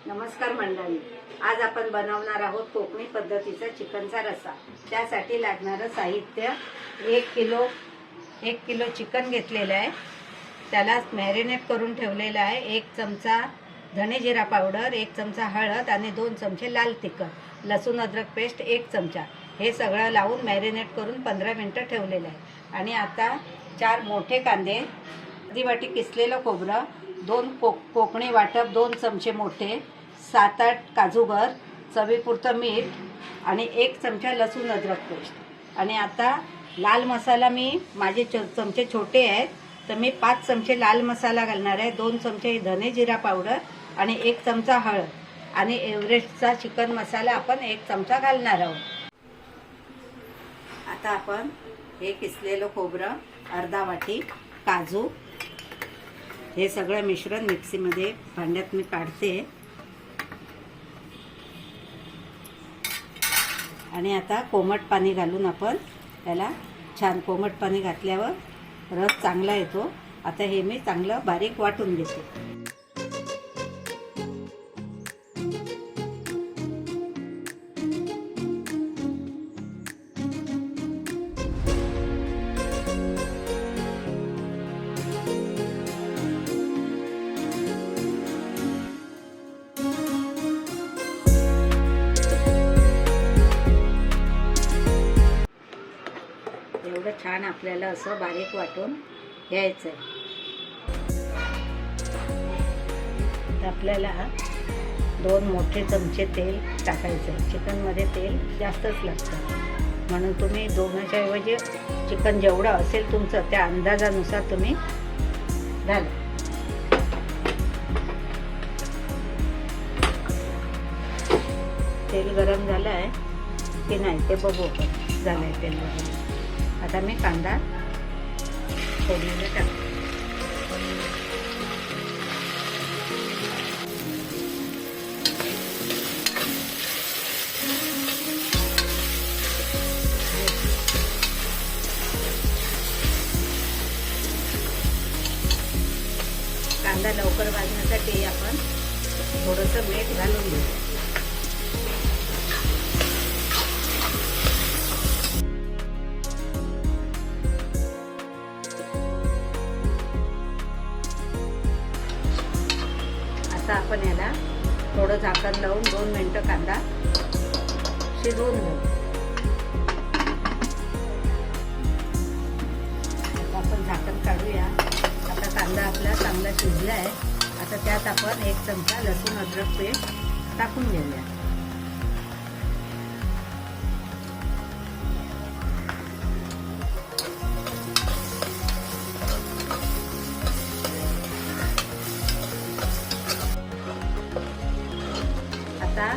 नमस्कार मंडळी, आज आपण बनवणार आहोत कोकणी पद्धतीचा चिकनचा रस्सा। त्यासाठी लागणारं साहित्य 1 किलो चिकन घेतलेलं आहे। त्याला मॅरिनेट करून ठेवलेलं आहे। 1 चमचा धने जिरा पावडर, 1 चमचा हळद आणि 2 चमचे लाल तिखट, लसूण अद्रक पेस्ट 1 चमचा, हे सगळं लावून मॅरिनेट करून 15 मिनिटं ठेवलेलं आहे। आणि आता 4 मोठे कांदे, अर्धी वाटी किसलेलं खोबरं, 2 कोकणी वाटप 2 चमचे मोठे, 7-8 काजूगर, चवीपुरतं मीठ आणि 1 चमचा लसूण अद्रक पेस्ट। आणि आता लाल मसाला माझे चमचे छोटे आहेत, तर मी 5 चमचे लाल मसाला घालणार आहे, 2 चमचे धने जिरा पावडर आणि 1 चमचा हळद आणि एव्हरेस्टचा चिकन मसाला आपण 1 चमचा घालणार आहोत। आता आपण हे किसलेलं खोबरं, अर्धा वाटी काजू, हे सगळं मिश्रण मिक्सीमध्ये भांड्यात मी काढते। आणि आता कोमट पाणी घालून आपण याला छान कोमट पाणी घातल्यावर रस चांगला येतो। आता हे मी चांगलं बारीक वाटून घेते। एवढं छान आपल्याला असं बारीक वाटून घ्यायचं आहे। आपल्याला 2 मोठे चमचे तेल टाकायचं आहे। चिकनमध्ये तेल जास्तच लागतं, म्हणून तुम्ही 2च्या ऐवजी चिकन जेवढं असेल तुमचं त्या अंदाजानुसार तुम्ही घाला। तेल गरम झालं आहे की नाही ते बघू आपण। झालं आहे तेल गरम। आता मी कांदा फोडणीला टाकते। कांदा लवकर भाजण्यासाठी आपण थोडंसं मीठ घालून घेऊ। आता आपण याला थोडं झाकण लावून 2 मिनिटं कांदा शिजवून घेऊ। आता आपण झाकण काढूया। आता कांदा आपला चांगला शिजला आहे। आता त्यात आपण 1 चमचा लसूण अद्रक पेस्ट टाकून घेऊया। आता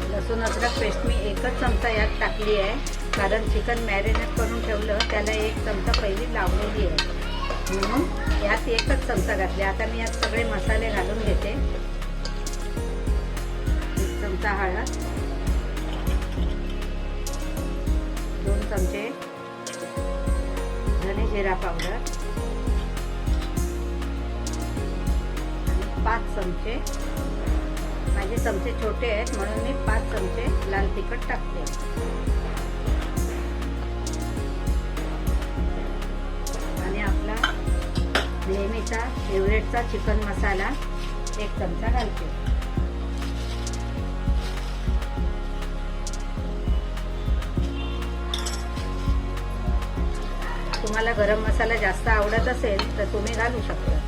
लसूण अद्रक पेस्ट मी 1च चमचा यात टाकली आहे, कारण चिकन मॅरिनेट करून ठेवलं त्याला 1 चमचा पहिली लावलेली आहे, म्हणून यात 1च चमचा घातले। आता मी यात सगळे मसाले घालून घेते। 1 चमचा हळद, 2 चमचे धने जिरा पावडर, 5 चमचे, माझे चमचे छोटे आहेत म्हणून मी 5 चमचे लाल तिखट टाकते। आणि आपला नेहमीचा एव्हरेस्टचा चिकन मसाला 1 चमचा घालते। तुम्हाला गरम मसाला जास्त आवडत असेल तर तुम्ही घालू शकता।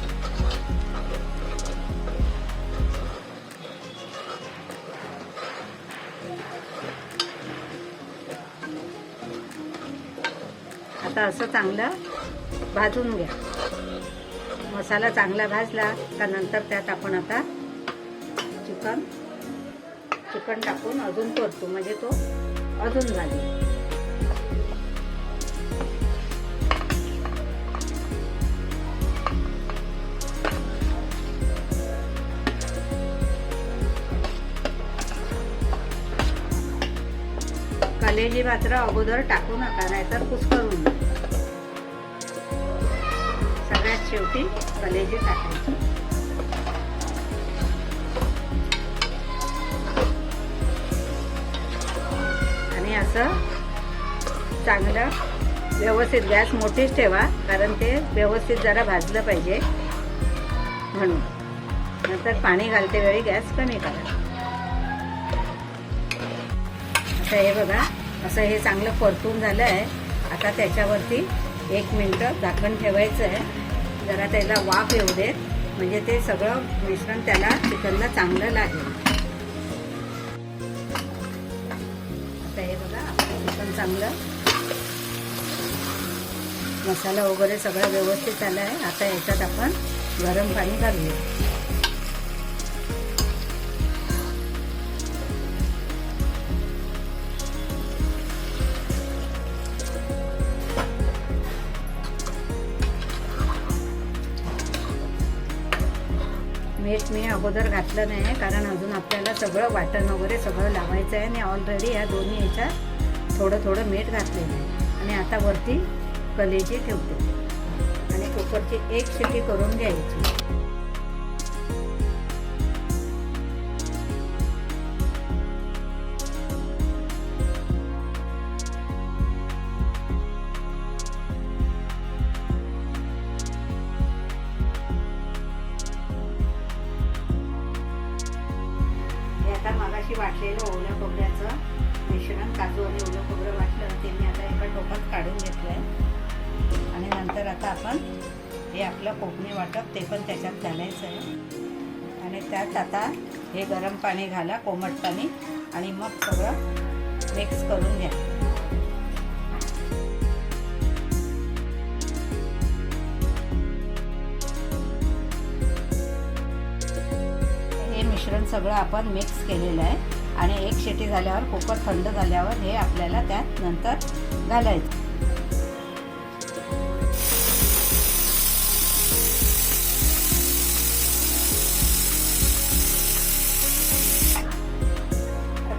आता असं चांगलं भाजून घ्या। मसाला चांगला भाजला का नंतर त्यात आपण आता चिकन टाकून अजून परतू, म्हणजे तो अजून भाजेल। कलेजी मात्र अगोदर टाकू नका, नाहीतर कुस्करून जाईल। सगळ्यात शेवटी कलेजी टाकायची। असं चांगलं व्यवस्थित गॅस मोठीच ठेवा, कारण ते व्यवस्थित जरा भाजलं पाहिजे म्हणून. नंतर पाणी घालते वेळी गॅस कमी करा. आता हे बघा, असं हे चांगलं परतून झालं आहे. आता त्याच्यावरती 1 मिनिट झाकण ठेवायचं आहे. जरा त्याला वाफ येऊ देत, म्हणजे ते सगळं मिश्रण त्याला चिकनला चांगलं लागेल. आता हे बघा, आपलं चिकन चांगलं मसाला वगैरे सगळं व्यवस्थित आलं आहे. आता याच्यात आपण गरम पाणी घालूया. मीठ मी अगोदर घातलं नाही, कारण अजून आपल्याला सगळं वाटण वगैरे सगळं लावायचं आहे आणि ऑलरेडी या दोन्ही ह्याच्यात थोडं थोडं मीठ घातलेलं आहे. आणि आता वरती कलेजी ठेवते आणि कुकरची 1 शिटी करून घ्यायची. आता मगाशी वाटलेलं ओल्या खोबऱ्याचं मिश्रण, काजू आणि ओलं खोबरं वाटलं ते मी आता एका टोपात काढून घेतलं आहे. आणि नंतर आता आपण हे आपलं कोकणी वाटप ते पण त्याच्यात घालायचं आहे. आणि त्यात आता हे गरम पाणी घाला, कोमट पाणी, आणि मग सगळं मिक्स करून घ्या. मिश्रण सगळं आपण मिक्स केलेलं आहे. आणि 1 शिटी झाल्यावर, कुकर थंड झाल्यावर हे आपल्याला त्यात नंतर घालायचं.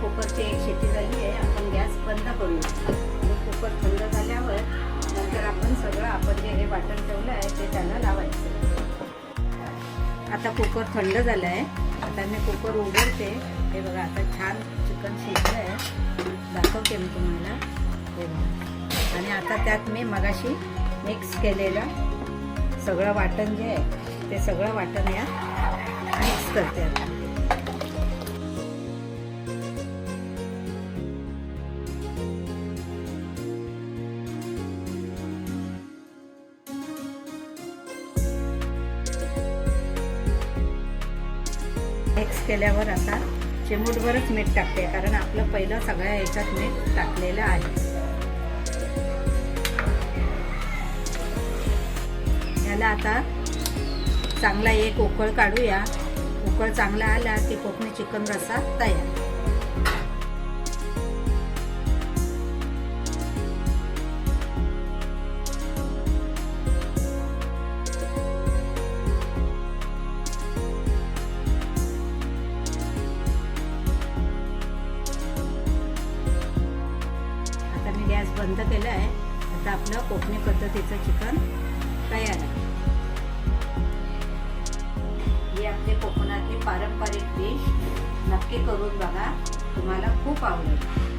कुकरची 1 शिटी झाली आहे. आपण गॅस बंद करूया आणि कुकर थंड झाल्यावर नंतर आपण सगळं आपण जे हे वाटण ठेवलं आहे ते त्याला लावायचं. आता कुकर थंड झालं आहे. आता मी कुकर उघडते. हे बघा, आता छान चिकन शिजलं आहे. दाखवते मी तुम्हाला. हे बघा. आणि आता त्यात मी मगाशी मिक्स केलेलं सगळं वाटण जे आहे ते सगळं वाटण यात मिक्स करते. आता मिक्स केल्यावर आता चिमूटभरच मीठ टाकते, कारण आपलं पहिलं सगळ्या याच्यात मीठ टाकलेलं आहे. याला आता चांगला 1 उकळ काढूया. उकळ चांगला आला की कोकणी चिकन रस्सा तयार. गॅस बंद केला आहे. आता आपलं कोकणी पद्धतीचं चिकन तयार आहे. ही आपली कोकणातली पारंपरिक डिश नक्की करून बघा, तुम्हाला खूप आवडेल.